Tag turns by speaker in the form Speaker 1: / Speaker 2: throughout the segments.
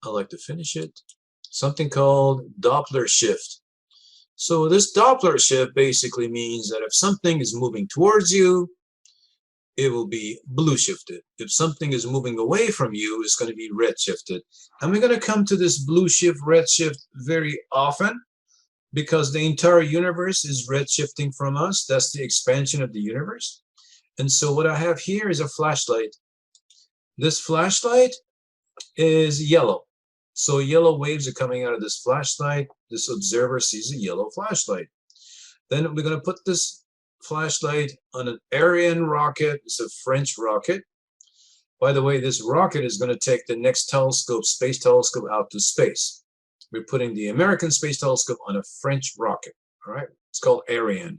Speaker 1: I like to finish it. Something called Doppler shift. So this Doppler shift basically means that if something is moving towards you, it will be blue shifted. If something is moving away from you, it's going to be red shifted. And we're going to come to this blue shift, red shift very often because the entire universe is red shifting from us. That's the expansion of the universe. And so what I have here is a flashlight. This flashlight is yellow. So yellow waves are coming out of this flashlight. This observer sees a yellow flashlight. Then we're going to put this flashlight on an Ariane rocket. It's a French rocket. By the way, this rocket is going to take the next telescope, space telescope, out to space. We're putting the American space telescope on a French rocket. All right, it's called Ariane.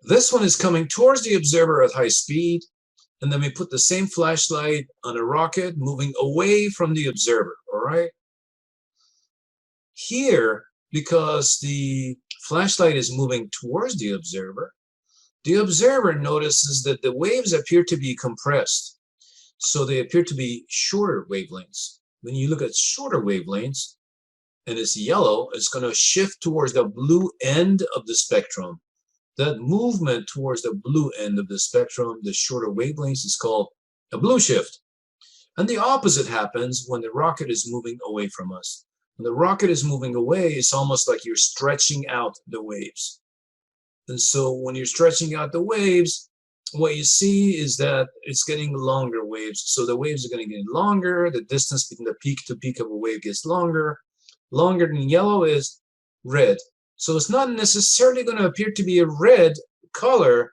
Speaker 1: This one is coming towards the observer at high speed, and then we put the same flashlight on a rocket moving away from the observer. All right. Here, because the flashlight is moving towards the observer notices that the waves appear to be compressed. So they appear to be shorter wavelengths. When you look at shorter wavelengths, and it's yellow, it's going to shift towards the blue end of the spectrum. That movement towards the blue end of the spectrum, the shorter wavelengths, is called a blue shift. And the opposite happens when the rocket is moving away from us. When the rocket is moving away, it's almost like you're stretching out the waves. And so when you're stretching out the waves, what you see is that it's getting longer waves. So the waves are going to get longer. The distance between the peak to peak of a wave gets longer. Longer than yellow is red. So it's not necessarily going to appear to be a red color.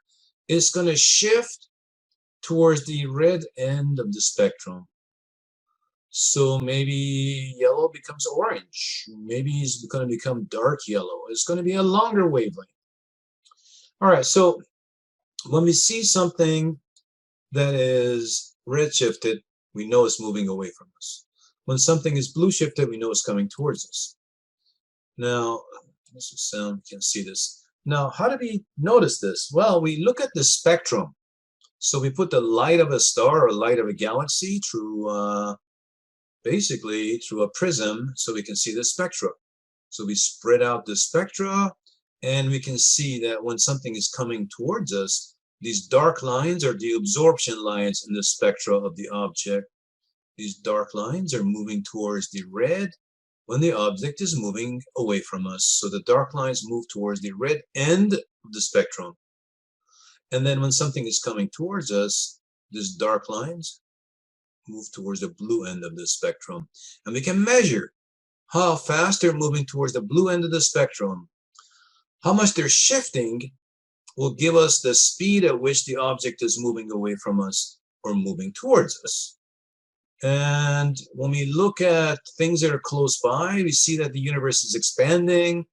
Speaker 1: It's going to shift towards the red end of the spectrum. So maybe yellow becomes orange. Maybe it's going to become dark yellow. It's going to be a longer wavelength. All right, so when we see something that is red shifted, we know it's moving away from us. When something is blue shifted, we know it's coming towards us. Now, this is sound, you can see this. Now, how do we notice this? Well, we look at the spectrum. So we put the light of a star or light of a galaxy through, basically through a prism so we can see the spectra. So we spread out the spectra and we can see that when something is coming towards us, these dark lines are the absorption lines in the spectra of the object. These dark lines are moving towards the red when the object is moving away from us. So the dark lines move towards the red end of the spectrum. And then when something is coming towards us, these dark lines move towards the blue end of the spectrum. And we can measure how fast they're moving towards the blue end of the spectrum. How much they're shifting will give us the speed at which the object is moving away from us or moving towards us. And when we look at things that are close by, we see that the universe is expanding,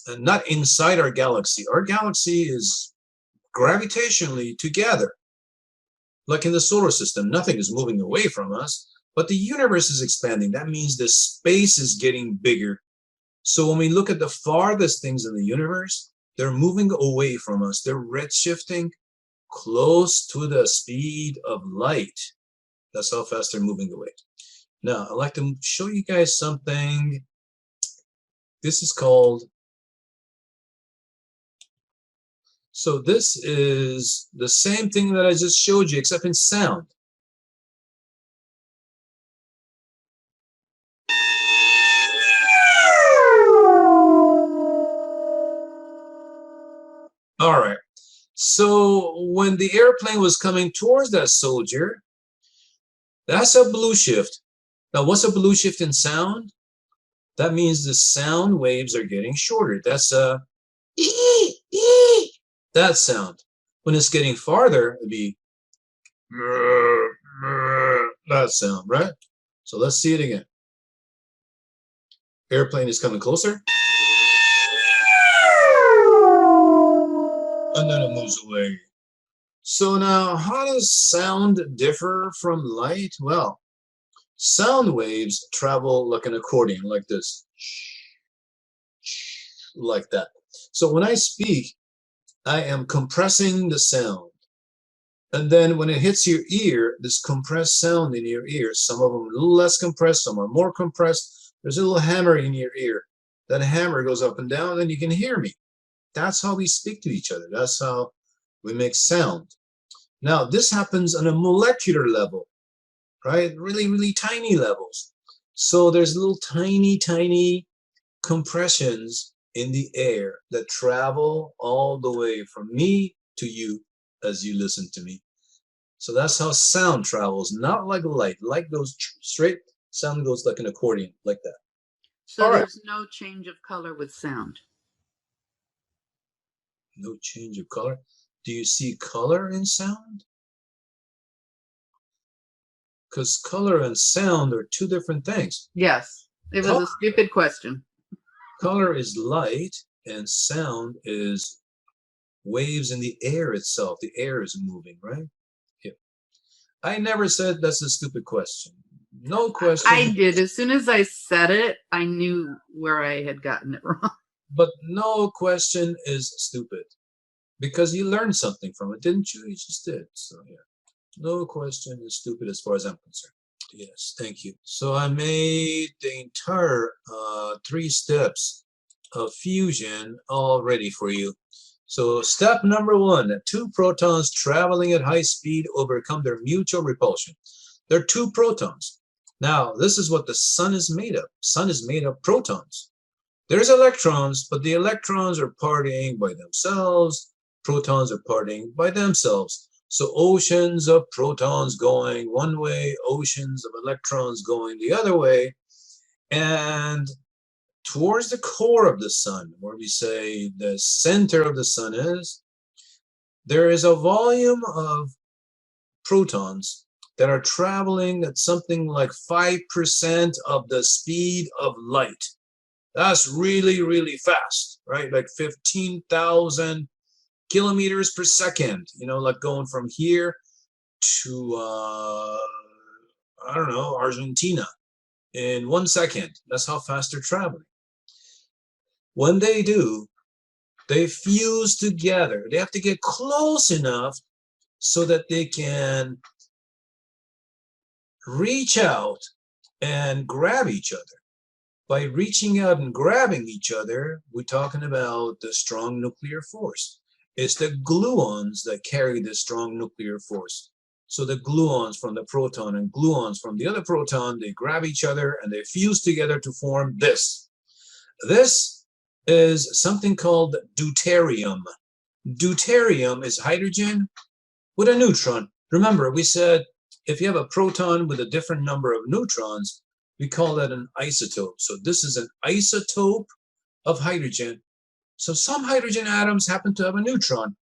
Speaker 1: and not inside our galaxy. Our galaxy is gravitationally together. Like in the solar system, nothing is moving away from us, but the universe is expanding. That means the space is getting bigger. So when we look at the farthest things in the universe, they're moving away from us. They're redshifting close to the speed of light. That's how fast they're moving away. Now, I'd like to show you guys something. This is called, so this is the same thing that I just showed you, except in sound. All right. So when the airplane was coming towards that soldier, that's a blue shift. Now, what's a blue shift in sound? That means the sound waves are getting shorter. That's a that sound. When it's getting farther, it'd be that sound, right? So let's see it again. Airplane is coming closer. And then it moves away. So now, how does sound differ from light? Well, sound waves travel like an accordion, like this, like that. So when I speak, I am compressing the sound. And then when it hits your ear, this compressed sound in your ear, some of them a little less compressed, some are more compressed. There's a little hammer in your ear. That hammer goes up and down, and you can hear me. That's how we speak to each other. That's how we make sound. Now, this happens on a molecular level, right? Really, really tiny levels. So there's little tiny, tiny compressions in the air that travel all the way from me to you as you listen to me. So that's how sound travels, not like light. Light goes straight, sound goes like an accordion, like that.
Speaker 2: So
Speaker 1: All right.
Speaker 2: there's no change of color with sound.
Speaker 1: No change of color. Do you see color in sound? Because color and sound are two different things.
Speaker 2: Yes, it was a stupid question.
Speaker 1: Color is light, and sound is waves in the air itself. The air is moving, right? Yeah. I never said that's a stupid question. No question.
Speaker 2: I did. As soon as I said it, I knew where I had gotten it wrong.
Speaker 1: But no question is stupid because you learned something from it, didn't you? You just did. So, yeah. No question is stupid as far as I'm concerned. Yes, thank you. So I made the entire 3 steps of fusion all ready for you. So step number 1, 2 protons traveling at high speed overcome their mutual repulsion. There are 2 protons. Now, this is what the sun is made of. Sun is made of protons. There's electrons, but the electrons are partying by themselves. Protons are partying by themselves. So oceans of protons going one way, oceans of electrons going the other way. And towards the core of the sun, where we say the center of the sun is, there is a volume of protons that are traveling at something like 5% of the speed of light. That's really, really fast, right? Like 15,000 kilometers per second, like going from here to, I don't know, Argentina in 1 second. That's how fast they're traveling. When they do, they fuse together. They have to get close enough so that they can reach out and grab each other. By reaching out and grabbing each other, we're talking about the strong nuclear force. It's the gluons that carry the strong nuclear force. So the gluons from the proton and gluons from the other proton, they grab each other and they fuse together to form this. This is something called deuterium. Deuterium is hydrogen with a neutron. Remember, we said if you have a proton with a different number of neutrons, we call that an isotope. So this is an isotope of hydrogen. So some hydrogen atoms happen to have a neutron.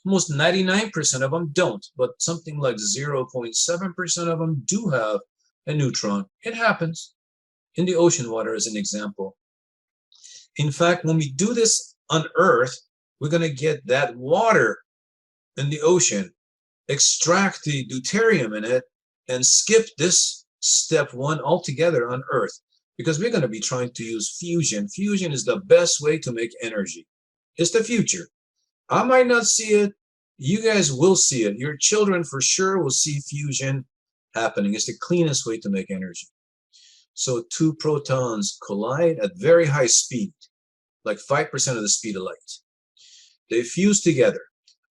Speaker 1: Most 99% of them don't, but something like 0.7% of them do have a neutron. It happens in the ocean water as an example. In fact, when we do this on Earth, we're going to get that water in the ocean, extract the deuterium in it, and skip this step 1 altogether on Earth, because we're going to be trying to use fusion. Fusion is the best way to make energy. It's the future. I might not see it. You guys will see it. Your children for sure will see fusion happening. It's the cleanest way to make energy. So 2 protons collide at very high speed, like 5% of the speed of light. They fuse together.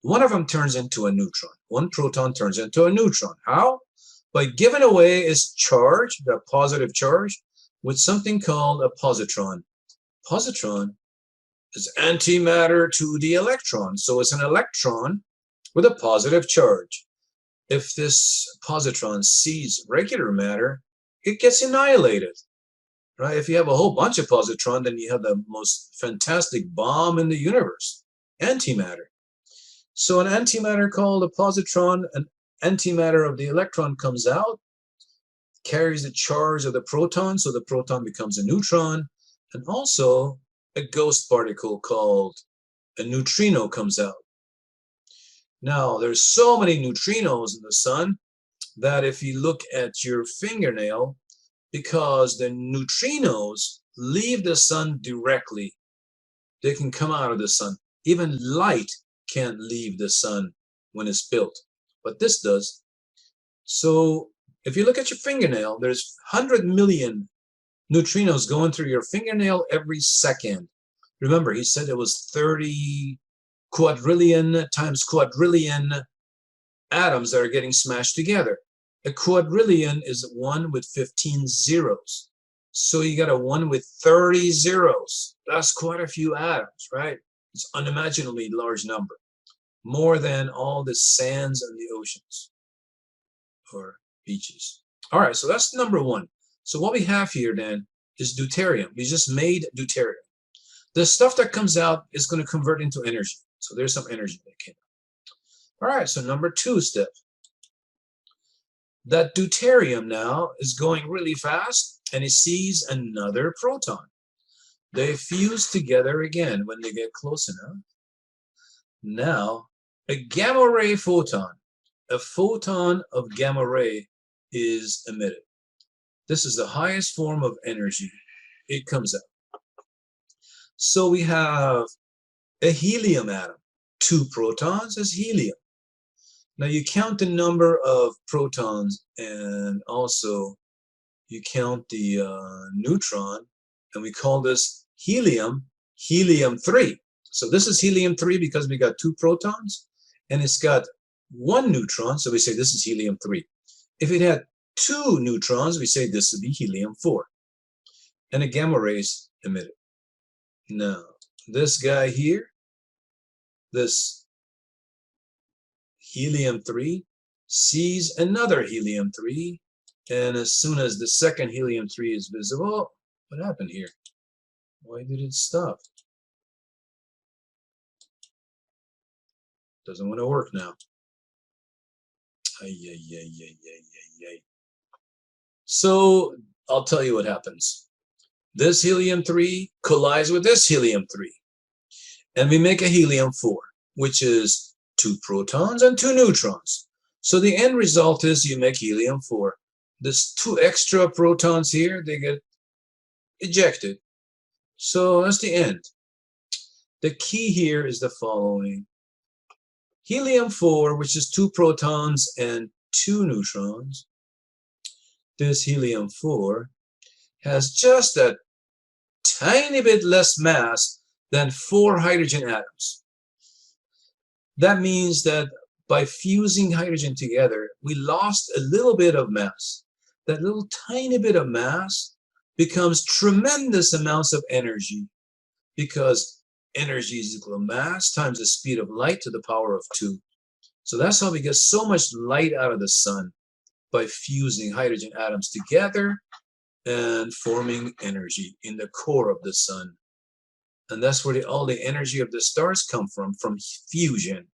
Speaker 1: One of them turns into a neutron. One proton turns into a neutron. How? By giving away its charge, the positive charge, with something called a positron. Positron is antimatter to the electron. So it's an electron with a positive charge. If this positron sees regular matter, it gets annihilated. Right? If you have a whole bunch of positron, then you have the most fantastic bomb in the universe, antimatter. So an antimatter called a positron, an antimatter of the electron comes out, carries the charge of the proton, so the proton becomes a neutron, and also a ghost particle called a neutrino comes out. Now, there's so many neutrinos in the sun that if you look at your fingernail, because the neutrinos leave the sun directly, they can come out of the sun. Even light can't leave the sun when it's built. but this does. So if you look at your fingernail, there's 100 million neutrinos going through your fingernail every second. Remember, he said it was 30 quadrillion times quadrillion atoms that are getting smashed together. A quadrillion is 1 with 15 zeros. So you got a 1 with 30 zeros. That's quite a few atoms, right? It's an unimaginably large number. More than all the sands in the oceans or beaches. All right, so that's number 1. So what we have here then is deuterium. We just made deuterium. The stuff that comes out is going to convert into energy. So there's some energy that came out. All right, so number 2 step. That deuterium now is going really fast, and it sees another proton. They fuse together again when they get close enough. Now, a gamma ray photon, a photon of gamma ray is emitted. This is the highest form of energy. It comes out. So we have a helium atom. 2 protons is helium. Now you count the number of protons and also you count the neutron, and we call this helium, helium-3. So this is helium-3 because we got 2 protons, and it's got 1 neutron, so we say this is helium-3. If it had 2 neutrons, we say this would be helium-4. And a gamma ray is emitted. Now, this guy here, this helium-3, sees another helium-3, and as soon as the second helium-3 is visible, what happened here? Why did it stop? Doesn't want to work now. So I'll tell you what happens. This helium-3 collides with this helium-3, and we make a helium-4, which is 2 protons and 2 neutrons. So the end result is you make helium-4. There's 2 extra protons here, they get ejected. So that's the end. The key here is the following. Helium-4, which is 2 protons and 2 neutrons, this helium-4 has just a tiny bit less mass than 4 hydrogen atoms. That means that by fusing hydrogen together, we lost a little bit of mass. That little tiny bit of mass becomes tremendous amounts of energy, because energy is equal to mass times the speed of light to the power of 2. So that's how we get so much light out of the sun, by fusing hydrogen atoms together and forming energy in the core of the sun. And that's where all the energy of the stars come from fusion.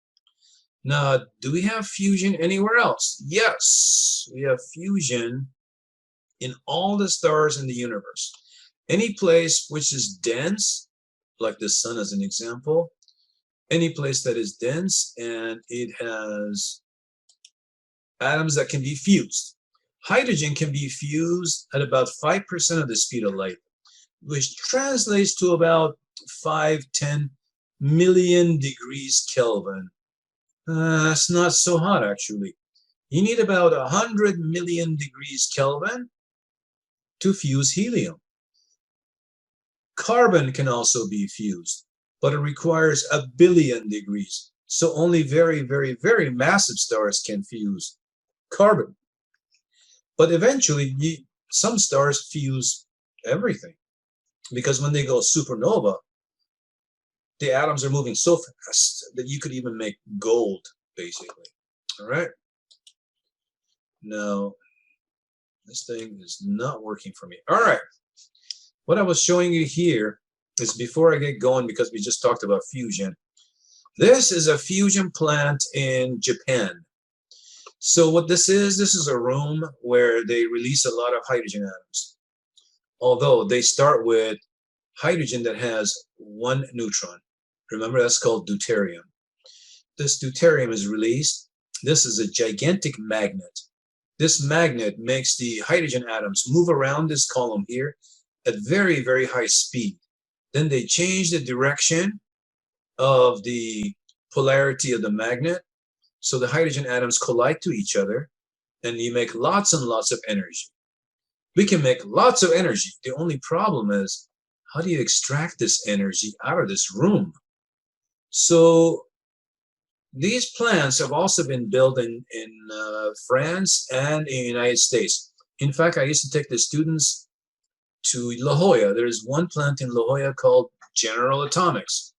Speaker 1: Now, do we have fusion anywhere else? Yes, we have fusion in all the stars in the universe. Any place which is dense, like the sun as an example, any place that is dense and it has atoms that can be fused. Hydrogen can be fused at about 5% of the speed of light, which translates to about 5-10 million degrees Kelvin. That's not so hot, actually. You need about 100 million degrees Kelvin to fuse helium. Carbon can also be fused, but it requires 1 billion degrees. So only very, very, very massive stars can fuse carbon. But eventually, some stars fuse everything, because when they go supernova, the atoms are moving so fast that you could even make gold, basically. All right. Now, this thing is not working for me. All right. What I was showing you here is, before I get going, because we just talked about fusion, this is a fusion plant in Japan. So what this is a room where they release a lot of hydrogen atoms. Although they start with hydrogen that has 1 neutron. Remember, that's called deuterium. This deuterium is released. This is a gigantic magnet. This magnet makes the hydrogen atoms move around this column here at very, very high speed. Then they change the direction of the polarity of the magnet, So the hydrogen atoms collide to each other, and you make lots and lots of energy. We can make lots of energy. The only problem is, how do you extract this energy out of this room? So these plants have also been built in France and in the United States. In fact, I used to take the students to La Jolla. There's one plant in La Jolla called General Atomics.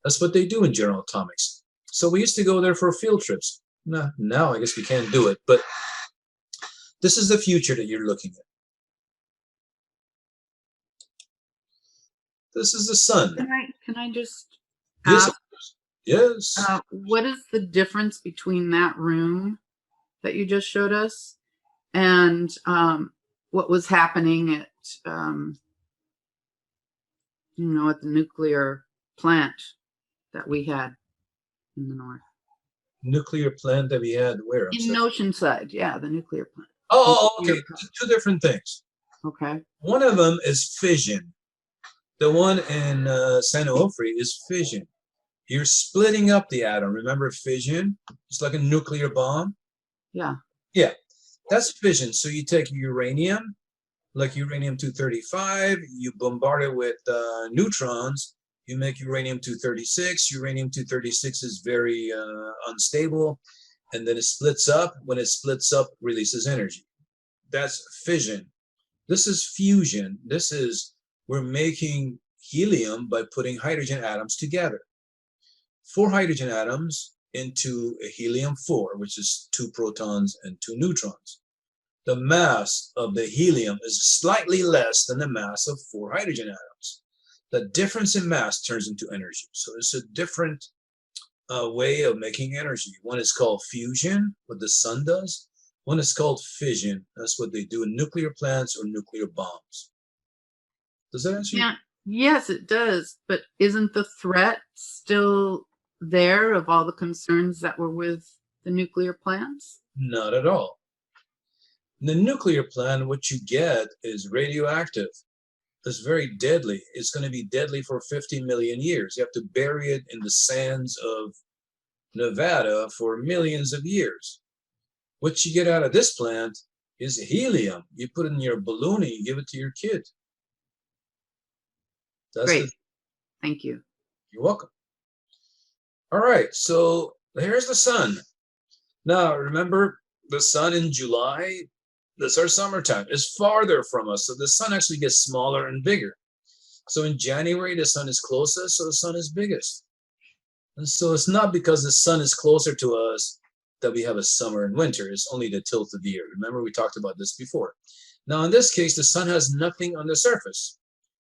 Speaker 1: That's what they do in General Atomics. So we used to go there for field trips. Now I guess we can't do it, but this is the future that you're looking at. This is the sun.
Speaker 2: Can I just
Speaker 1: Yes,
Speaker 2: ask,
Speaker 1: yes.
Speaker 2: what is the difference between that room that you just showed us and what was happening at at the nuclear plant that we had in the north?
Speaker 1: Nuclear plant that we had where?
Speaker 2: In Oceanside, yeah, the nuclear plant.
Speaker 1: Oh, okay. Two different things.
Speaker 2: Okay.
Speaker 1: One of them is fission. The one in San Onofre is fission. You're splitting up the atom. Remember fission? It's like a nuclear bomb.
Speaker 2: Yeah.
Speaker 1: Yeah, that's fission. So you take uranium, like uranium-235, you bombard it with neutrons, you make uranium-236. Uranium-236 is very unstable, and then it splits up. When it splits up, releases energy. That's fission. This is fusion. We're making helium by putting hydrogen atoms together. 4 hydrogen atoms into a helium-4, which is 2 protons and 2 neutrons. The mass of the helium is slightly less than the mass of 4 hydrogen atoms. The difference in mass turns into energy. So it's a different way of making energy. One is called fusion, what the sun does. One is called fission. That's what they do in nuclear plants or nuclear bombs. Does that answer you?
Speaker 2: Yeah. Yes, it does. But isn't the threat still there of all the concerns that were with the nuclear plants?
Speaker 1: Not at all. In the nuclear plant, what you get is radioactive. It's very deadly. It's going to be deadly for 50 million years. You have to bury it in the sands of Nevada for millions of years. What you get out of this plant is helium. You put it in your balloon and you give it to your kid. That's
Speaker 2: great. Thank you.
Speaker 1: You're welcome. All right, so here's the sun. Now, remember the sun in July? That's our summertime. It's farther from us, so the sun actually gets smaller and bigger. So in January, the sun is closest, so the sun is biggest. And so it's not because the sun is closer to us that we have a summer and winter. It's only the tilt of the year. Remember, we talked about this before. Now, in this case, the sun has nothing on the surface.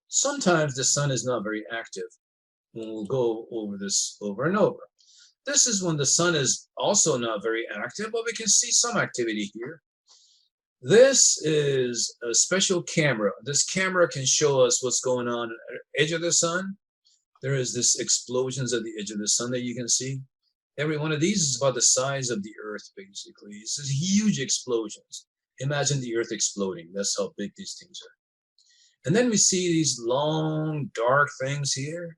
Speaker 1: Sometimes the sun is not very active. And we'll go over this over and over. This is when the sun is also not very active, but we can see some activity here. This is a special camera. This camera can show us what's going on at the edge of the sun. There is this explosions at the edge of the sun that you can see. Every one of these is about the size of the Earth, basically. It's huge explosions. Imagine the Earth exploding. That's how big these things are. And then we see these long, dark things here.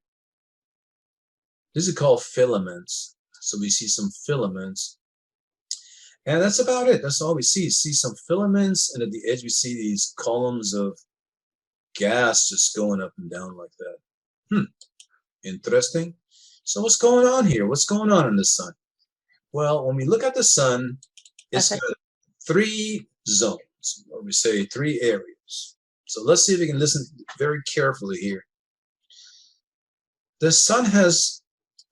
Speaker 1: This is called filaments. So we see some filaments. And that's about it. That's all we see. See some filaments, and at the edge we see these columns of gas just going up and down like that. Interesting. So what's going on here? What's going on in the sun? Well, when we look at the sun, it's got 3 zones, or we say 3 areas. So let's see if we can listen very carefully here. The sun has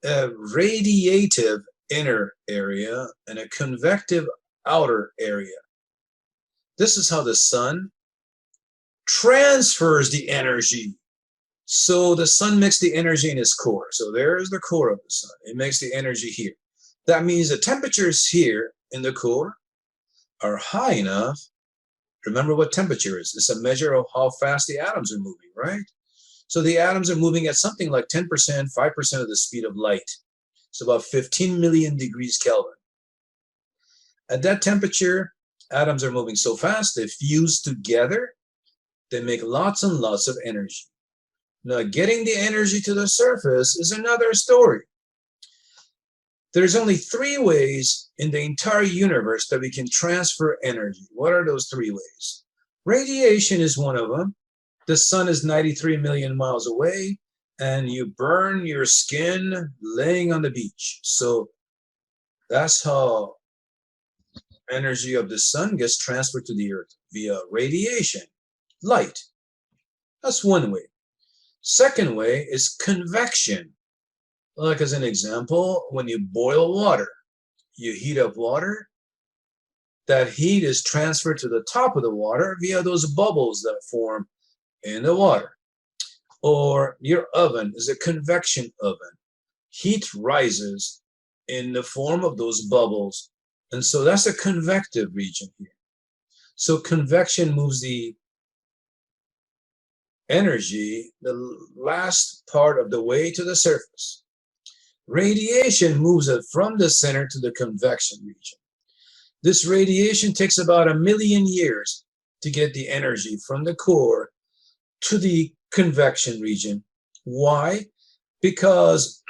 Speaker 1: a radiative inner area and a convective outer area. This is how the sun transfers the energy. So the sun makes the energy in its core. So there's the core of the sun. It makes the energy here. That means the temperatures here in the core are high enough. Remember what temperature is. It's a measure of how fast the atoms are moving, right? So the atoms are moving at something like 10%, 5% of the speed of light. It's about 15 million degrees Kelvin. At that temperature, atoms are moving so fast, they fuse together, they make lots and lots of energy. Now, getting the energy to the surface is another story. There's only 3 ways in the entire universe that we can transfer energy. What are those 3 ways? Radiation is one of them. The sun is 93 million miles away, and you burn your skin laying on the beach. So that's how energy of the sun gets transferred to the earth via radiation, light. That's one way. Second way is convection. Like as an example, when you boil water, you heat up water, that heat is transferred to the top of the water via those bubbles that form in the water. Or your oven is a convection oven. Heat rises in the form of those bubbles. And so that's a convective region here. So convection moves the energy the last part of the way to the surface. Radiation moves it from the center to the convection region. This radiation takes about 1,000,000 years to get the energy from the core to the convection region. Why? Because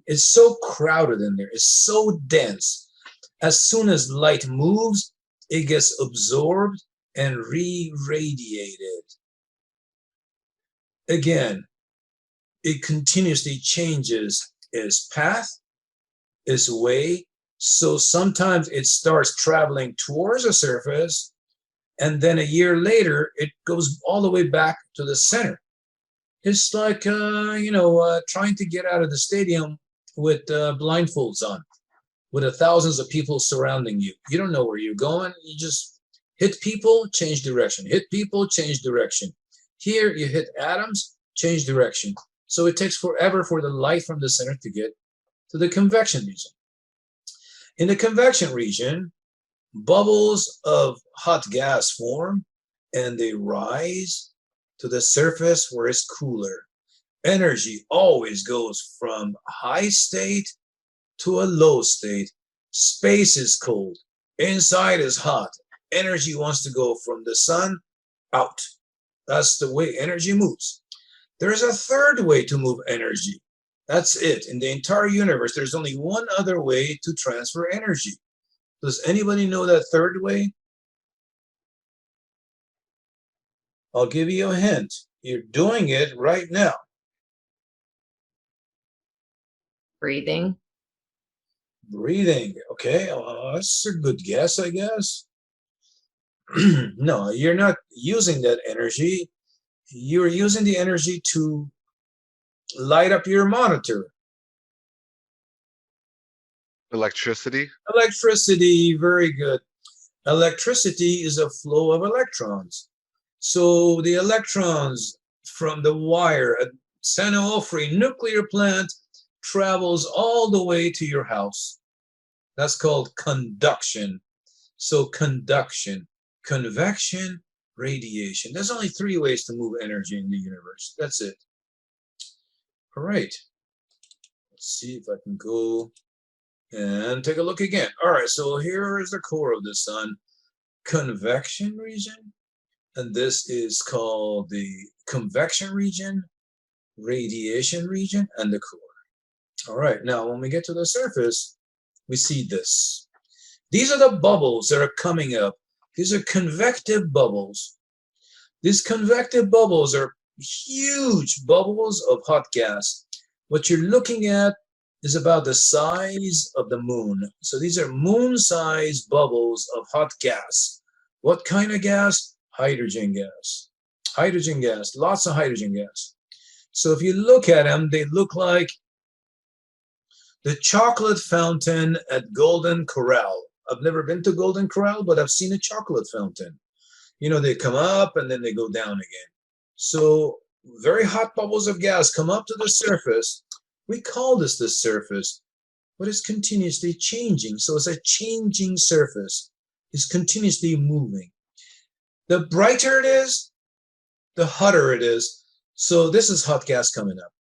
Speaker 1: it's so crowded in there, it's so dense. As soon as light moves, it gets absorbed and re-radiated. Again, it continuously changes its path, its way. So sometimes it starts traveling towards the surface, and then a year later, it goes all the way back to the center. It's like, trying to get out of the stadium with blindfolds on, with thousands of people surrounding you. You don't know where you're going. You just hit people, change direction. Hit people, change direction. Here, you hit atoms, change direction. So it takes forever for the light from the center to get to the convection region. In the convection region, bubbles of hot gas form and they rise to the surface where it's cooler. Energy always goes from high state to a low state. Space is cold. Inside is hot. Energy wants to go from the sun out. That's the way energy moves. There's a third way to move energy. That's it. In the entire universe, there's only one other way to transfer energy. Does anybody know that third way? I'll give you a hint. You're doing it right now.
Speaker 3: Breathing.
Speaker 1: Breathing. Okay, that's a good guess, I guess. No, you're not using that energy. You're using the energy to light up your monitor.
Speaker 4: Electricity.
Speaker 1: Electricity, very good. Electricity is a flow of electrons. So the electrons from the wire at San Onofre nuclear plant travels all the way to your house. That's called conduction. So conduction, convection, radiation. There's only 3 ways to move energy in the universe. That's it. All right. Let's see if I can go and take a look again. All right, so here is the core of the sun, convection region, and this is called the convection region, radiation region, and the core. All right, now when we get to the surface, we see this. These are the bubbles that are coming up. These are convective bubbles. These convective bubbles are huge bubbles of hot gas. What you're looking at is about the size of the moon. So these are moon-sized bubbles of hot gas. What kind of gas? Hydrogen gas. Hydrogen gas, lots of hydrogen gas. So if you look at them, they look like the chocolate fountain at Golden Corral. I've never been to Golden Corral, but I've seen a chocolate fountain. You know, they come up and then they go down again. So very hot bubbles of gas come up to the surface. We call this the surface, but it's continuously changing. So it's a changing surface. It's continuously moving. The brighter it is, the hotter it is. So this is hot gas coming up.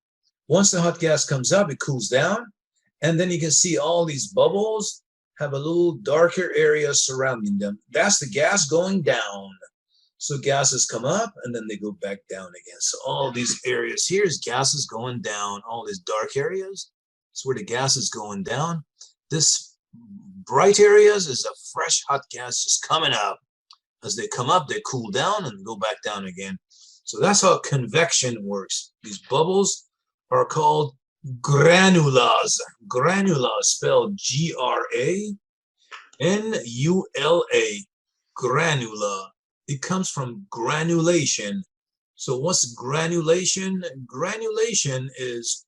Speaker 1: Once the hot gas comes up, it cools down. And then you can see all these bubbles have a little darker area surrounding them. That's the gas going down. So gases come up and then they go back down again. So all these areas here is gases going down. All these dark areas, it's where the gas is going down. This bright areas is a fresh hot gas just coming out. As they come up, they cool down and go back down again. So that's how convection works. These bubbles are called granulas. Granula spelled Granula. Granula. It comes from granulation. So what's granulation? Granulation is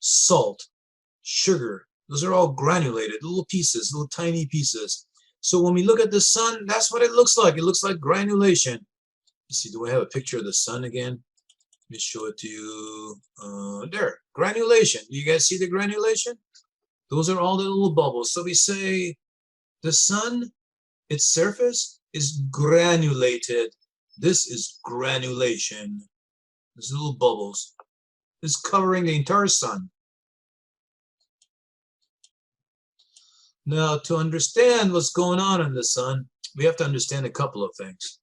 Speaker 1: salt, sugar. Those are all granulated, little pieces, little tiny pieces. So when we look at the sun, that's what it looks like. It looks like granulation. Let's see, do I have a picture of the sun again? Let me show it to you. There, granulation. You guys see the granulation? Those are all the little bubbles. So we say the sun, its surface is granulated. This is granulation. These little bubbles. It's covering the entire sun. Now, to understand what's going on in the sun, we have to understand a couple of things.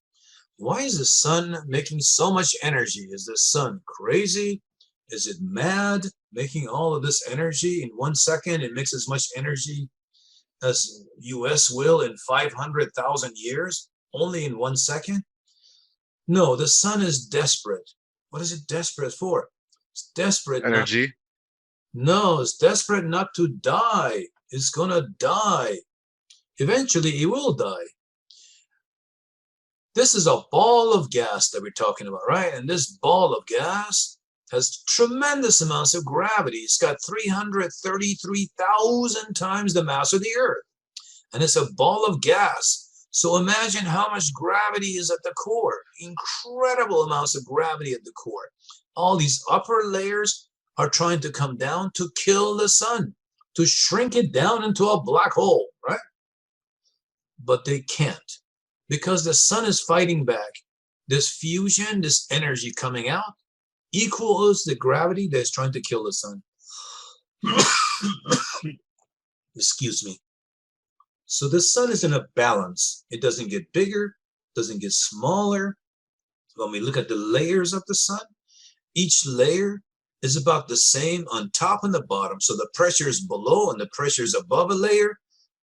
Speaker 1: Why is the sun making so much energy? Is the sun crazy? Is it mad, making all of this energy in 1 second? It makes as much energy as US will in 500,000 years, only in 1 second? No, the sun is desperate. What is it desperate for? It's desperate
Speaker 4: Energy.
Speaker 1: No, it's desperate not to die. It's gonna die. Eventually, it will die. This is a ball of gas that we're talking about, right? And this ball of gas has tremendous amounts of gravity. It's got 333,000 times the mass of the Earth. And it's a ball of gas. So imagine how much gravity is at the core. Incredible amounts of gravity at the core. All these upper layers are trying to come down to kill the sun, to shrink it down into a black hole, right? But they can't, because the sun is fighting back. This fusion, this energy coming out, equals the gravity that's trying to kill the sun. Excuse me. So the sun is in a balance. It doesn't get bigger, doesn't get smaller. When we look at the layers of the sun, each layer is about the same on top and the bottom. So the pressure is below and the pressure is above a layer,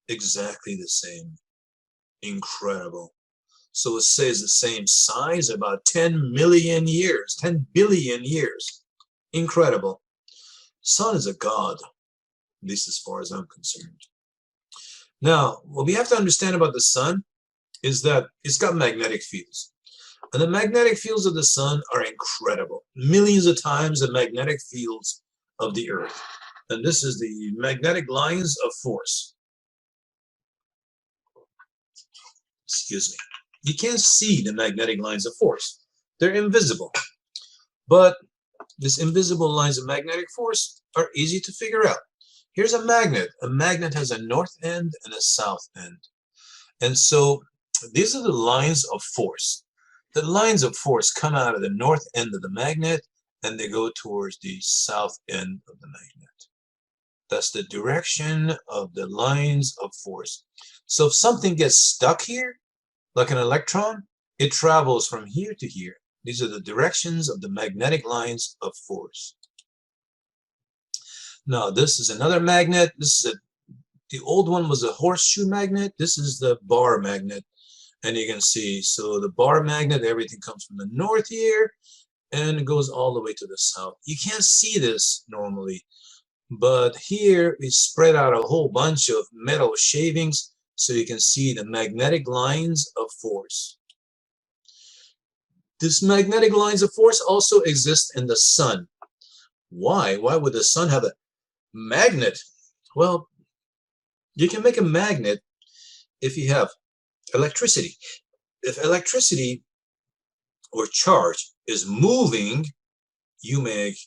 Speaker 1: exactly the same. Incredible. So it says the same size, about 10 million years, 10 billion years. Incredible. Sun is a god, at least as far as I'm concerned. Now, what we have to understand about the sun is that it's got magnetic fields. And the magnetic fields of the sun are incredible. Millions of times the magnetic fields of the Earth. And this is the magnetic lines of force. Excuse me. You can't see the magnetic lines of force. They're invisible. But these invisible lines of magnetic force are easy to figure out. Here's a magnet. A magnet has a north end and a south end. And so these are the lines of force. The lines of force come out of the north end of the magnet and they go towards the south end of the magnet. That's the direction of the lines of force. So if something gets stuck here, like an electron, it travels from here to here. These are the directions of the magnetic lines of force. Now, this is another magnet. The old one was a horseshoe magnet. This is the bar magnet. And you can see, so the bar magnet, everything comes from the north here, and it goes all the way to the south. You can't see this normally, but here we spread out a whole bunch of metal shavings so you can see the magnetic lines of force. These magnetic lines of force also exist in the sun. Why? Why would the sun have a magnet? Well, you can make a magnet if you have electricity. If electricity or charge is moving, you make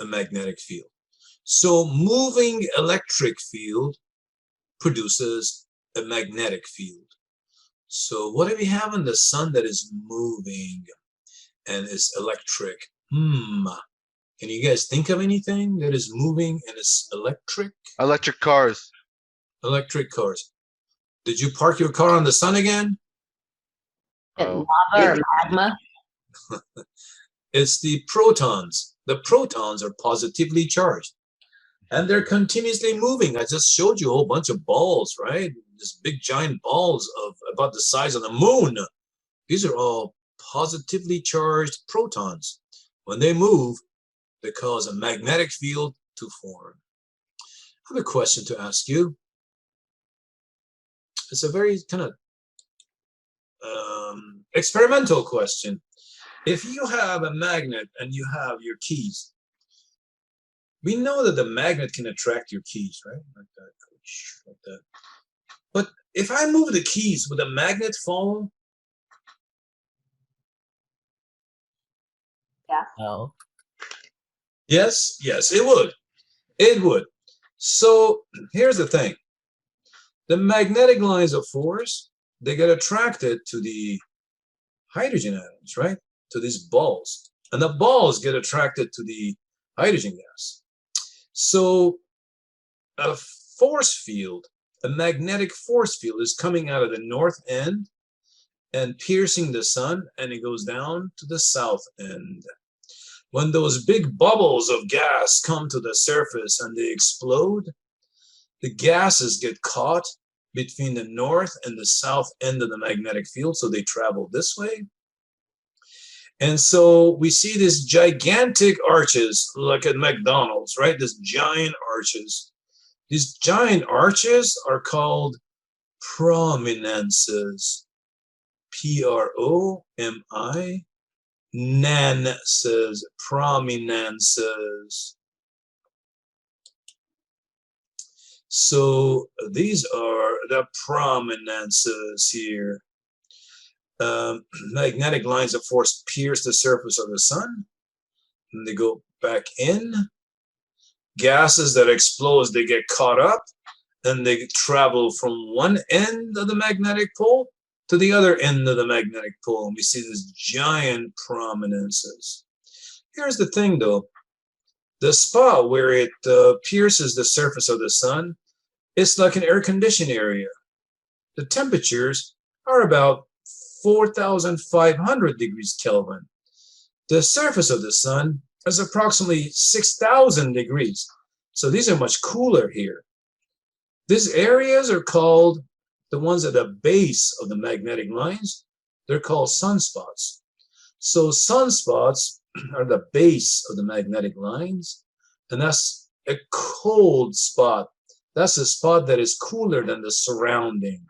Speaker 1: a magnetic field. So moving electric field produces a magnetic field. So what do we have in the sun that is moving and is electric? Can you guys think of anything that is moving and is electric?
Speaker 4: Electric cars.
Speaker 1: Electric cars. Did you park your car on the sun again?
Speaker 4: Oh.
Speaker 3: Lava or magma?
Speaker 1: It's the protons. The protons are positively charged. And they're continuously moving. I just showed you a whole bunch of balls, right? This big giant balls of about the size of the moon. These are all positively charged protons. When they move, they cause a magnetic field to form. I have a question to ask you. It's a very kind of experimental question. If you have a magnet and you have your keys, we know that the magnet can attract your keys, right? Like that, like that. But if I move the keys, would the magnet follow?
Speaker 3: Oh.
Speaker 1: Yes, yes, it would. It would. So here's the thing. The magnetic lines of force, they get attracted to the hydrogen atoms, right? To these balls. And the balls get attracted to the hydrogen gas. So a force field, a magnetic force field is coming out of the north end and piercing the sun, and it goes down to the south end. When those big bubbles of gas come to the surface and they explode, the gases get caught between the north and the south end of the magnetic field, so they travel this way. And so we see these gigantic arches, like at McDonald's, right? These giant arches. These giant arches are called prominences. Promi, nances, prominences. So these are the prominences here. Magnetic lines of force pierce the surface of the sun, and they go back in. Gases that explode, they get caught up, and they travel from one end of the magnetic pole to the other end of the magnetic pole. And we see these giant prominences. Here's the thing, though. The spot where it pierces the surface of the sun, it's like an air-conditioned area. The temperatures are about 4,500 degrees Kelvin. The surface of the sun is approximately 6,000 degrees. So these are much cooler here. These areas are called, the ones at the base of the magnetic lines, they're called sunspots. So sunspots are the base of the magnetic lines, and that's a cold spot. That's a spot that is cooler than the surrounding.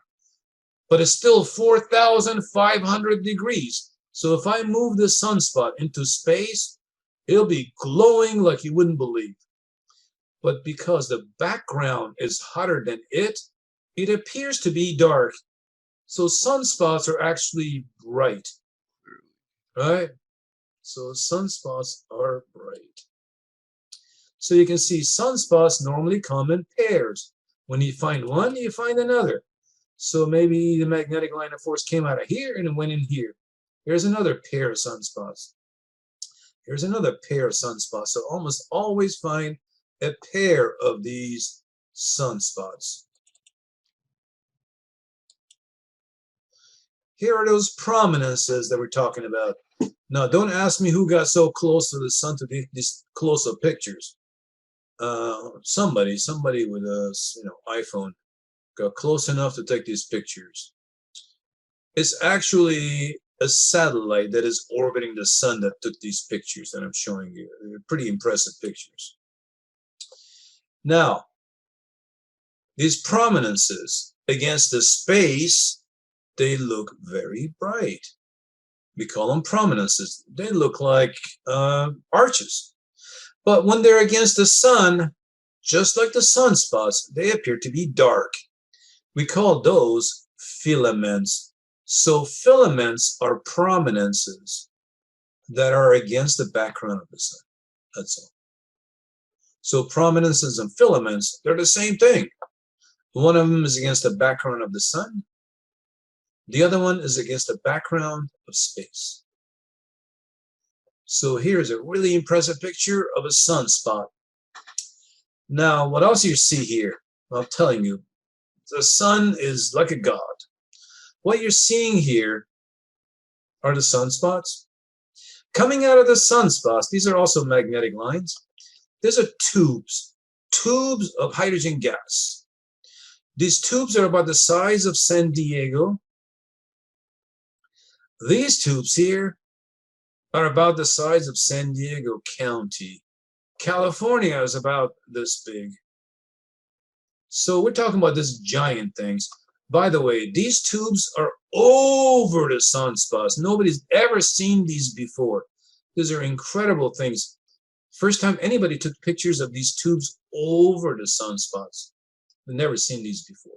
Speaker 1: But it's still 4,500 degrees. So if I move the sunspot into space, it'll be glowing like you wouldn't believe. But because the background is hotter than it appears to be dark. So sunspots are actually bright, right? So sunspots are bright. So you can see sunspots normally come in pairs. When you find one, you find another. So maybe the magnetic line of force came out of here and it went in here. Here's another pair of sunspots. Here's another pair of sunspots. So almost always find a pair of these sunspots. Here are those prominences that we're talking about. Now, don't ask me who got so close to the sun to take these close-up pictures. Somebody with a iPhone got close enough to take these pictures. It's actually a satellite that is orbiting the sun that took these pictures that I'm showing you. They're pretty impressive pictures. Now, these prominences against the space, they look very bright. We call them prominences. They look like arches. But when they're against the sun, just like the sunspots, they appear to be dark. We call those filaments. So filaments are prominences that are against the background of the sun. That's all. So prominences and filaments, they're the same thing. One of them is against the background of the sun. The other one is against the background of space. So here's a really impressive picture of a sunspot. Now, what else you see here? I'm telling you, the sun is like a god. What you're seeing here are the sunspots. Coming out of the sunspots, these are also magnetic lines. These are tubes tubes of hydrogen gas. These tubes are about the size of San Diego. These tubes here are about the size of San Diego County. California is about this big. So we're talking about this giant things. By the way, these tubes are over the sunspots. Nobody's ever seen these before. These are incredible things. First time anybody took pictures of these tubes over the sunspots. I've never seen these before.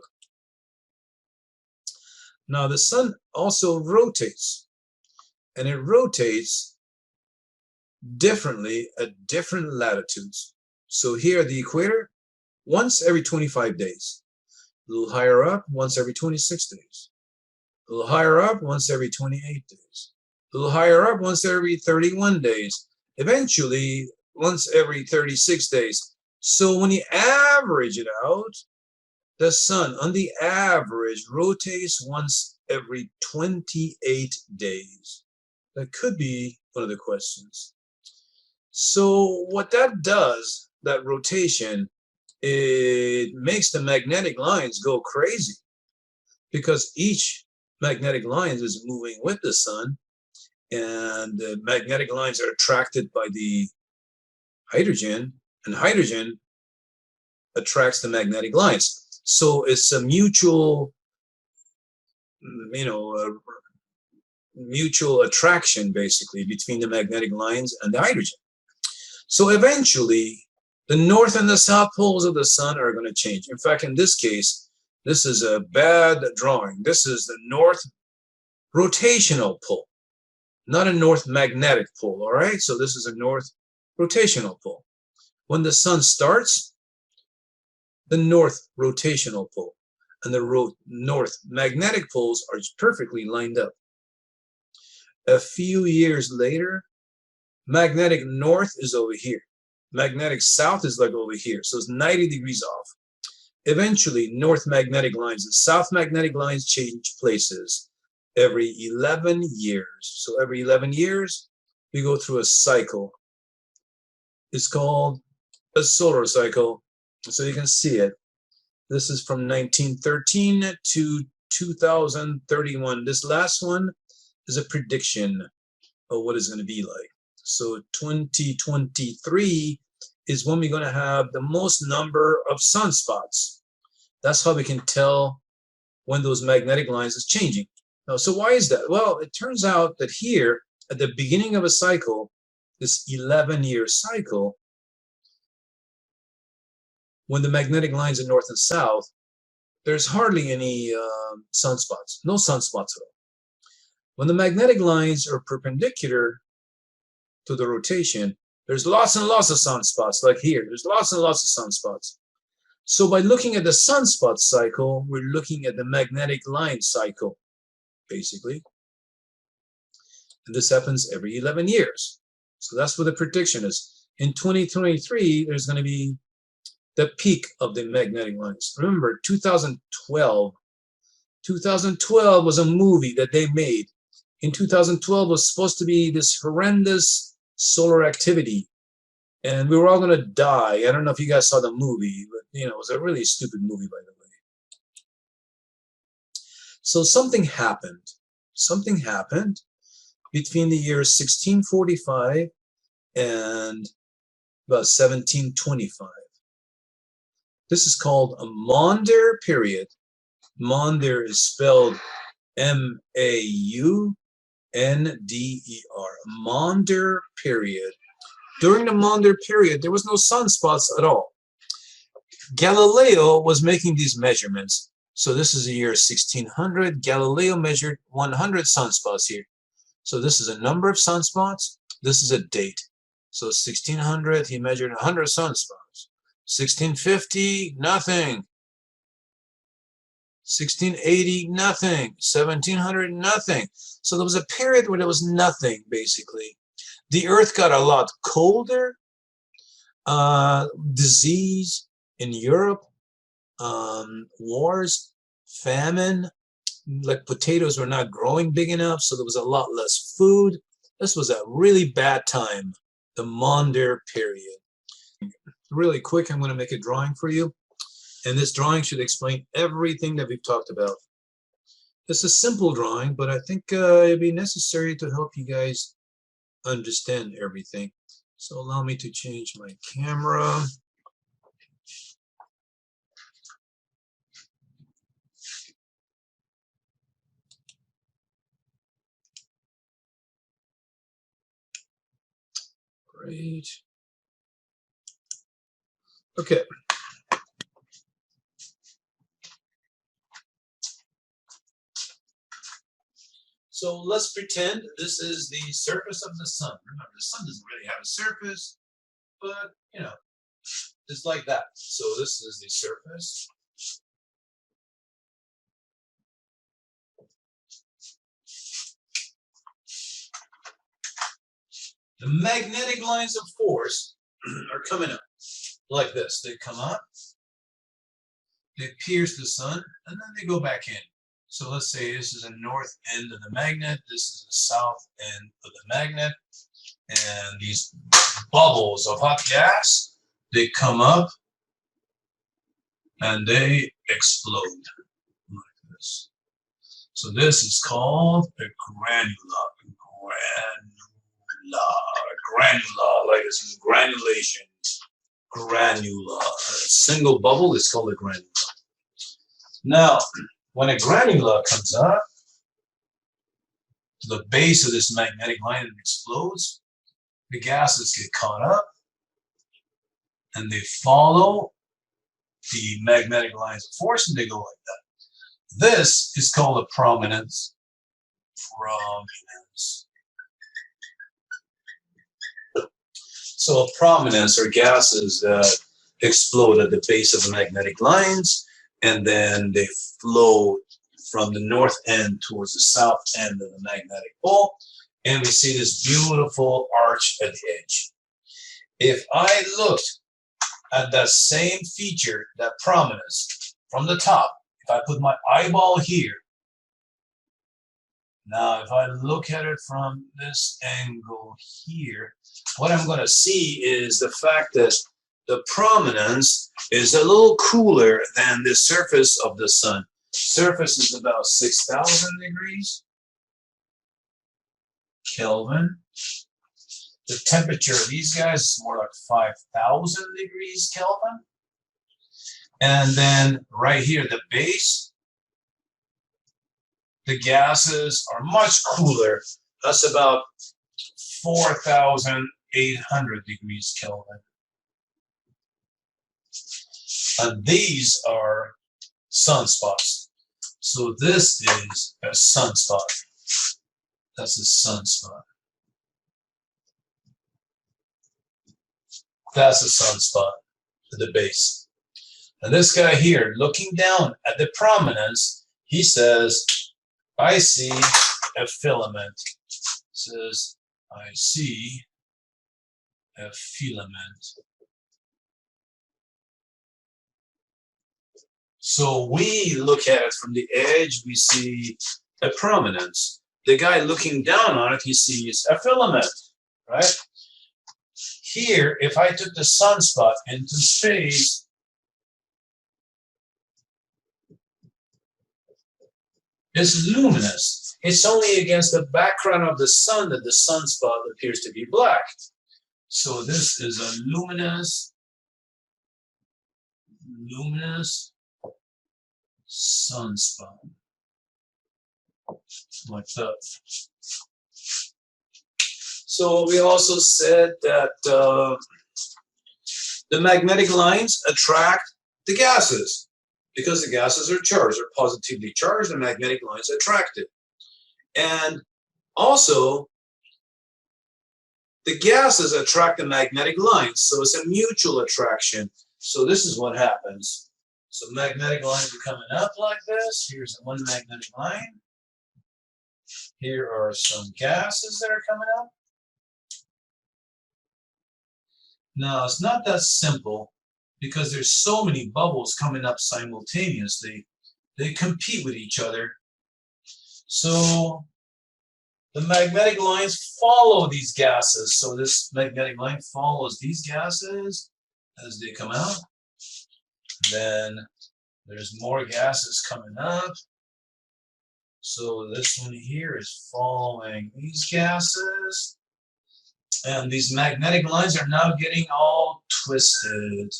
Speaker 1: Now the sun also rotates, and it rotates differently at different latitudes. So here at the equator, once every 25 days. A little higher up, once every 26 days. A little higher up, once every 28 days. A little higher up, once every 31 days. Eventually, once every 36 days. So when you average it out, the sun, on the average, rotates once every 28 days. That could be one of the questions. So what that does, that rotation, it makes the magnetic lines go crazy because each magnetic line is moving with the sun, and the magnetic lines are attracted by the hydrogen, and hydrogen attracts the magnetic lines. So it's a mutual, mutual attraction basically between the magnetic lines and the hydrogen. So eventually, the north and the south poles of the sun are going to change. In fact, in this case, this is a bad drawing. This is the north rotational pole, not a north magnetic pole, all right? So this is a north rotational pole. When the sun starts, the north rotational pole and the north magnetic poles are perfectly lined up. A few years later, magnetic north is over here. Magnetic south is like over here, so it's 90 degrees off. Eventually, north magnetic lines and south magnetic lines change places every 11 years. So every 11 years, we go through a cycle. It's called a solar cycle, so you can see it. This is from 1913 to 2031. This last one is a prediction of what it's going to be like. So 2023 is when we're going to have the most number of sunspots. That's how we can tell when those magnetic lines is changing. Now, so why is that? Well, it turns out that here at the beginning of a cycle, this 11-year cycle, when the magnetic lines are north and south, there's hardly any sunspots, no sunspots at all. When the magnetic lines are perpendicular to the rotation, there's lots and lots of sunspots, like here. There's lots and lots of sunspots. So by looking at the sunspot cycle, we're looking at the magnetic line cycle, basically. And this happens every 11 years. So that's what the prediction is. In 2023, there's going to be the peak of the magnetic lines. Remember, 2012 was a movie that they made. In 2012 was supposed to be this horrendous solar activity, and we were all going to die. I don't know if you guys saw the movie, but it was a really stupid movie, by the way. So something happened. Something happened between the years 1645 and about 1725. This is called a Maunder period. Maunder is spelled M-A-U-N-D-E-R. Maunder period. During the Maunder period, there was no sunspots at all. Galileo was making these measurements. So this is the year 1600. Galileo measured 100 sunspots here. So this is a number of sunspots. This is a date. So 1600, he measured 100 sunspots. 1650, nothing. 1680, nothing. 1700, nothing. So there was a period where there was nothing, basically. The earth got a lot colder. Disease in Europe, wars, famine, like potatoes were not growing big enough, so there was a lot less food. This was a really bad time, the Maunder period. really quick, I'm going to make a drawing for you. And this drawing should explain everything that we've talked about. It's a simple drawing, but I think it'd be necessary to help you guys understand everything. So allow me to change my camera. Great. Okay. So let's pretend this is the surface of the sun. Remember, the sun doesn't really have a surface, but you know, it's like that. So this is the surface. The magnetic lines of force are coming up like this. They come up, they pierce the sun, and then they go back in. So let's say this is a north end of the magnet, this is the south end of the magnet, and these bubbles of hot gas, they come up and they explode like this. So this is called a granula. Granula, like it's in granulation. Granula. A single bubble is called a granula. Now, when a granula comes up to the base of this magnetic line and explodes, the gases get caught up and they follow the magnetic lines of force and they go like that. This is called a prominence. So a prominence are gases that explode at the base of the magnetic lines, and then they flow from the north end towards the south end of the magnetic pole, and we see this beautiful arch at the edge. If I looked at that same feature, that prominence, from the top, if I put my eyeball here, now if I look at it from this angle here, what I'm going to see is the fact that the prominence is a little cooler than the surface of the sun. Surface is about 6,000 degrees Kelvin. The temperature of these guys is more like 5,000 degrees Kelvin. And then right here, the base, the gases are much cooler. That's about 4,800 degrees Kelvin. And these are sunspots. So this is a sunspot. That's a sunspot. That's a sunspot at the base. And this guy here, looking down at the prominence, he says, I see a filament. Says, I see a filament. So we look at it from the edge, we see a prominence. The guy looking down on it, he sees a filament, right? Here, if I took the sunspot into space, it's luminous. It's only against the background of the sun that the sunspot appears to be black. So this is a luminous sunspot, like that. So we also said that the magnetic lines attract the gases because the gases are charged, they're positively charged, the magnetic lines attract it. And also, the gases attract the magnetic lines, so it's a mutual attraction. So this is what happens. So magnetic lines are coming up like this. Here's one magnetic line. Here are some gases that are coming up. Now, it's not that simple because there's so many bubbles coming up simultaneously. They compete with each other. So the magnetic lines follow these gases. So this magnetic line follows these gases as they come out. Then there's more gases coming up. So this one here is following these gases. And these magnetic lines are now getting all twisted.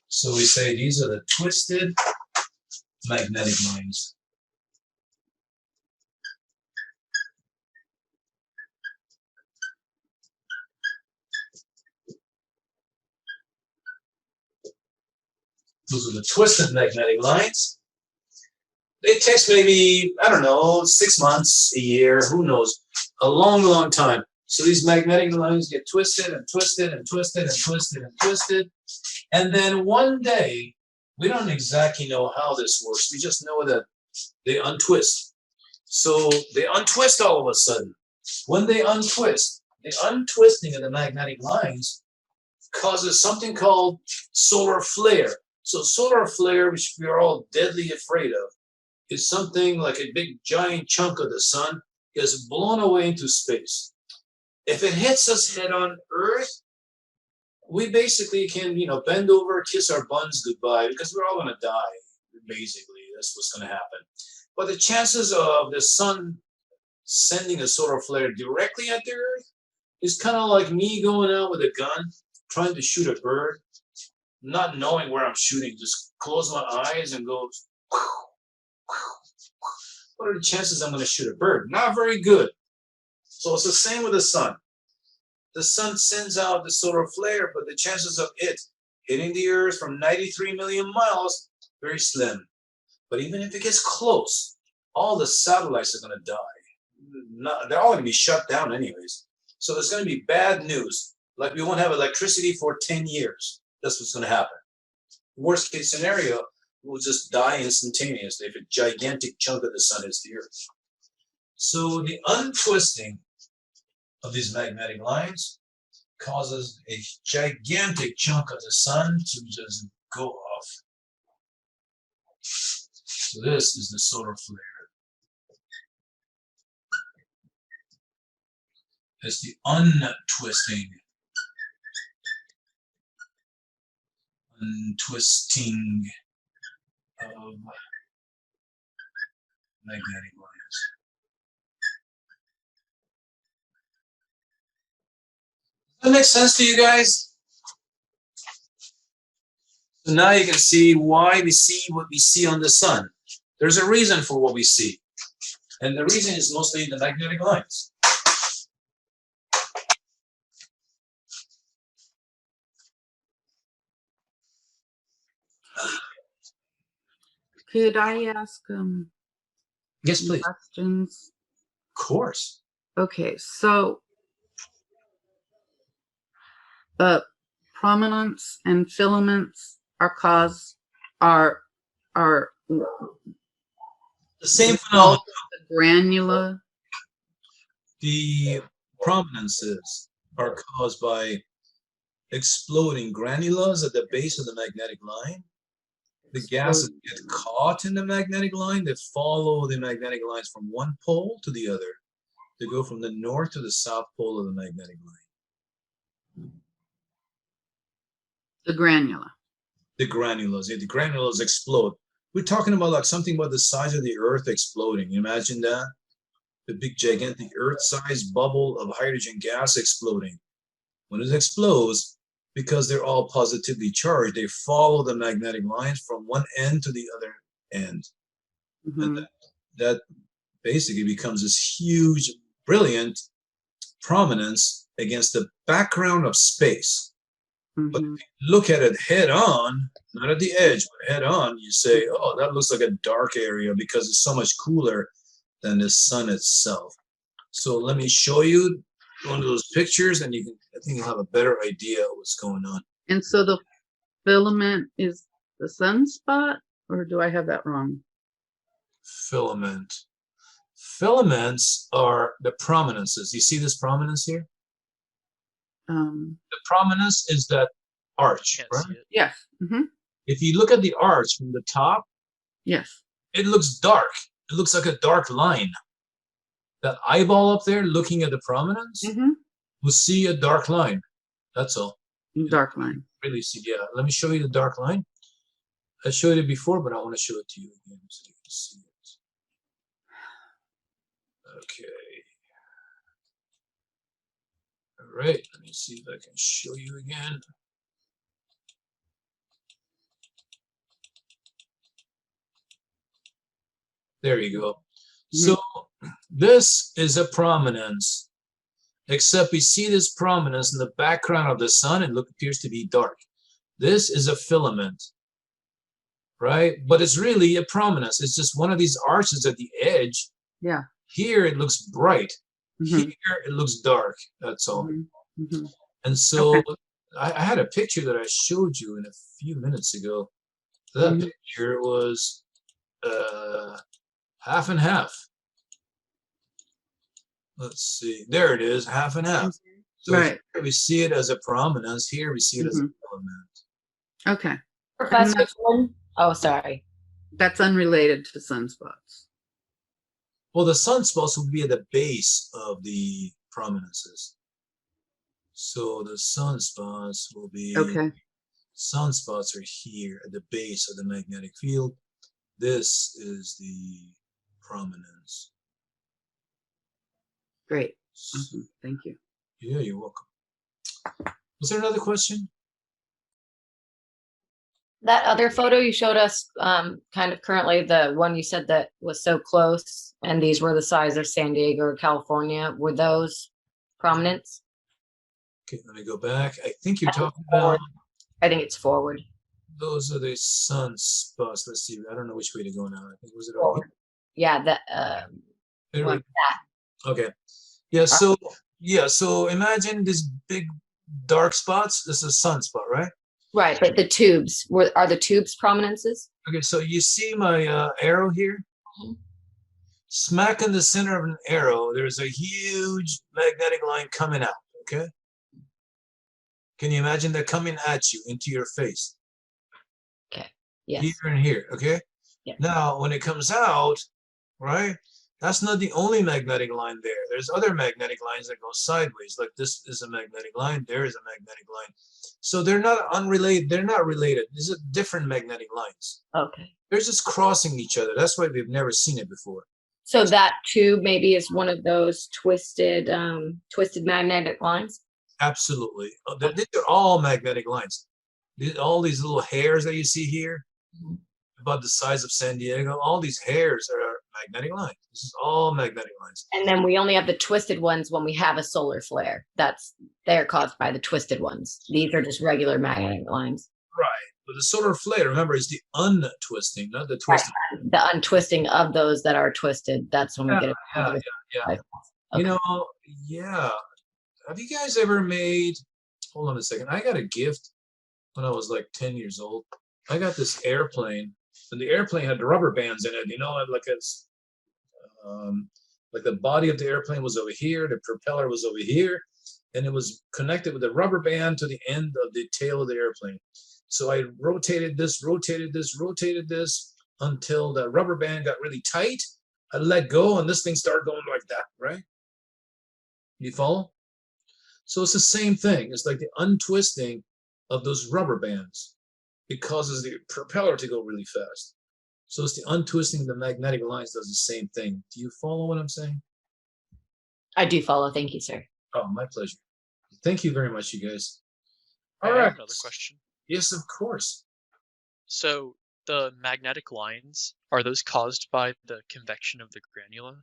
Speaker 1: So we say these are the twisted magnetic lines. Those are the twisted magnetic lines. They take maybe, I don't know, 6 months, a year, who knows, a long, long time. So these magnetic lines get twisted and twisted and twisted and twisted and twisted. And then one day, we don't exactly know how this works. We just know that they untwist. So they untwist all of a sudden. When they untwist, the untwisting of the magnetic lines causes something called solar flare. So solar flare, which we are all deadly afraid of, is something like a big giant chunk of the sun gets blown away into space. If it hits us head on Earth, we basically can, bend over, kiss our buns goodbye, because we're all going to die, basically. That's what's going to happen. But the chances of the sun sending a solar flare directly at the Earth is kind of like me going out with a gun, trying to shoot a bird, not knowing where I'm shooting, just close my eyes and go, what are the chances I'm going to shoot a bird? Not very good. So it's the same with the sun. The sun sends out the solar flare, but the chances of it hitting the Earth from 93 million miles, very slim. But even if it gets close, all the satellites are going to die. They're all going to be shut down anyways. So there's going to be bad news. Like we won't have electricity for 10 years. That's what's going to happen. Worst case scenario, we'll just die instantaneously if a gigantic chunk of the sun hits the Earth. So the untwisting of these magnetic lines causes a gigantic chunk of the sun to just go off. So this is the solar flare. It's the untwisting of magnetic lines. Does that make sense to you guys? So now you can see why we see what we see on the sun. There's a reason for what we see. And the reason is mostly the magnetic lines.
Speaker 2: Could I ask
Speaker 1: Yes,
Speaker 2: some
Speaker 1: please.
Speaker 2: questions?
Speaker 1: Of course.
Speaker 2: Okay, so prominence and filaments are
Speaker 1: The same phenomenon.
Speaker 2: the granula.
Speaker 1: The prominences are caused by exploding granulas at the base of the magnetic line. The gases get caught in the magnetic line. They follow the magnetic lines from one pole to the other. They go from the north to the south pole of the magnetic line.
Speaker 2: The granula.
Speaker 1: The granulas, yeah, the granulas explode. We're talking about like something about the size of the Earth exploding. Imagine that. The big gigantic Earth-sized bubble of hydrogen gas exploding. When it explodes, because they're all positively charged, they follow the magnetic lines from one end to the other end.
Speaker 2: Mm-hmm.
Speaker 1: And that basically becomes this huge, brilliant prominence against the background of space.
Speaker 2: Mm-hmm.
Speaker 1: But if you look at it head on, not at the edge, but head on, you say, oh, that looks like a dark area because it's so much cooler than the sun itself. So let me show you one of those pictures, and I think you'll have a better idea of what's going on.
Speaker 2: And so the filament is the sunspot, or do I have that wrong?
Speaker 1: Filament. Filaments are the prominences. You see this prominence here? The prominence is that arch,
Speaker 4: Can't
Speaker 1: right?
Speaker 4: see it.
Speaker 2: Yes. Mm-hmm.
Speaker 1: If you look at the arch from the top,
Speaker 2: Yes.
Speaker 1: it looks dark. It looks like a dark line. That eyeball up there looking at the prominence
Speaker 2: Mm-hmm.
Speaker 1: will see a dark line. That's all.
Speaker 2: Dark line.
Speaker 1: Really see, yeah. Let me show you the dark line. I showed it before, but I want to show it to you again so you can see it. Okay. All right, let me see if I can show you again. There you go. So this is a prominence, except we see this prominence in the background of the sun. It appears to be dark. This is a filament, right? But it's really a prominence. It's just one of these arches at the edge.
Speaker 2: Yeah.
Speaker 1: Here it looks bright.
Speaker 2: Mhm.
Speaker 1: Here it looks dark. That's all.
Speaker 2: Mhm.
Speaker 1: And so
Speaker 2: Okay.
Speaker 1: I had a picture that I showed you in a few minutes ago. That
Speaker 2: Mhm.
Speaker 1: picture was half and half. Let's see. There it is, half and half. So
Speaker 2: Right.
Speaker 1: here we see it as a prominence. Here we see it as a filament.
Speaker 2: Okay.
Speaker 3: Professor
Speaker 2: that's-
Speaker 3: Flynn? Oh, sorry.
Speaker 2: That's unrelated to sunspots.
Speaker 1: Well, the sunspots will be at the base of the prominences. So the sunspots will be,
Speaker 2: Okay.
Speaker 1: sunspots are here at the base of the magnetic field. This is the prominence.
Speaker 2: Great.
Speaker 1: So,
Speaker 2: Awesome. Thank you.
Speaker 1: yeah, you're welcome. Was there another question?
Speaker 3: That other photo you showed us, kind of currently, the one you said that was so close, and these were the size of San Diego or California, were those prominence?
Speaker 1: Okay, let me go back. I think you're
Speaker 3: I think
Speaker 1: talking about,
Speaker 3: forward. I think it's forward.
Speaker 1: those are the sunspots. Let's see. I don't know which way to go now. I think, was it over
Speaker 3: Forward. Yeah, that
Speaker 1: here?
Speaker 3: one.
Speaker 1: Okay. Yeah, so imagine these big dark spots. This is a sunspot, right?
Speaker 3: Right, but the tubes are the tubes prominences?
Speaker 1: Okay, so you see my arrow here?
Speaker 3: Mhm.
Speaker 1: Smack in the center of an arrow, there's a huge magnetic line coming out, okay? Can you imagine that coming at you into your face?
Speaker 3: Okay. Yes.
Speaker 1: Here and here, okay?
Speaker 3: Yeah.
Speaker 1: Now, when it comes out, right, that's not the only magnetic line there. There's other magnetic lines that go sideways, like this is a magnetic line, there is a magnetic line. So they're not unrelated, they're not related. These are different magnetic lines.
Speaker 3: Okay.
Speaker 1: They're just crossing each other. That's why we've never seen it before.
Speaker 3: So that tube maybe is one of those twisted magnetic lines?
Speaker 1: Absolutely. These are all magnetic lines. All these little hairs that you see here,
Speaker 3: Mhm.
Speaker 1: about the size of San Diego, all these hairs are magnetic lines. This is all magnetic lines.
Speaker 3: And then we only have the twisted ones when we have a solar flare. They're caused by the twisted ones. These are just regular magnetic lines.
Speaker 1: Right. But the solar flare, remember, is the untwisting, not the twisting.
Speaker 3: The untwisting of those that are twisted, that's when we get it.
Speaker 1: Yeah. You know, yeah. Have you guys ever made, hold on a second. I got a gift when I was like 10 years old. I got this airplane, and the airplane had rubber bands in it, like the body of the airplane was over here, the propeller was over here, and it was connected with a rubber band to the end of the tail of the airplane. So I rotated this until the rubber band got really tight. I let go, and this thing started going like that, right? You follow? So it's the same thing. It's like the untwisting of those rubber bands. It causes the propeller to go really fast. So it's the untwisting of the magnetic lines does the same thing. Do you follow what I'm saying?
Speaker 3: I do follow. Thank you, sir.
Speaker 1: Oh, my pleasure. Thank you very much, you guys.
Speaker 5: I
Speaker 1: All
Speaker 5: have
Speaker 1: right.
Speaker 5: another question.
Speaker 1: Yes, of course.
Speaker 5: So the magnetic lines, are those caused by the convection of the granula?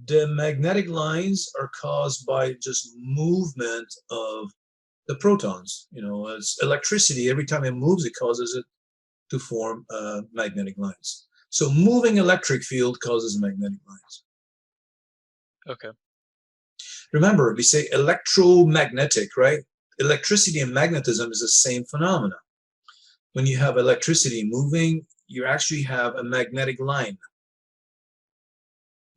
Speaker 1: The magnetic lines are caused by just movement of the protons. You know, as electricity, every time it moves, it causes it to form magnetic lines. So moving electric field causes magnetic lines.
Speaker 5: Okay.
Speaker 1: Remember, we say electromagnetic, right? Electricity and magnetism is the same phenomena. When you have electricity moving, you actually have a magnetic line.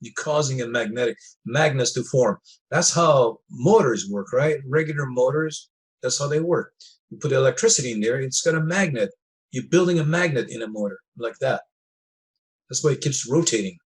Speaker 1: You're causing a magnets to form. That's how motors work, right? Regular motors, that's how they work. You put electricity in there, it's got a magnet. You're building a magnet in a motor like that. That's why it keeps rotating.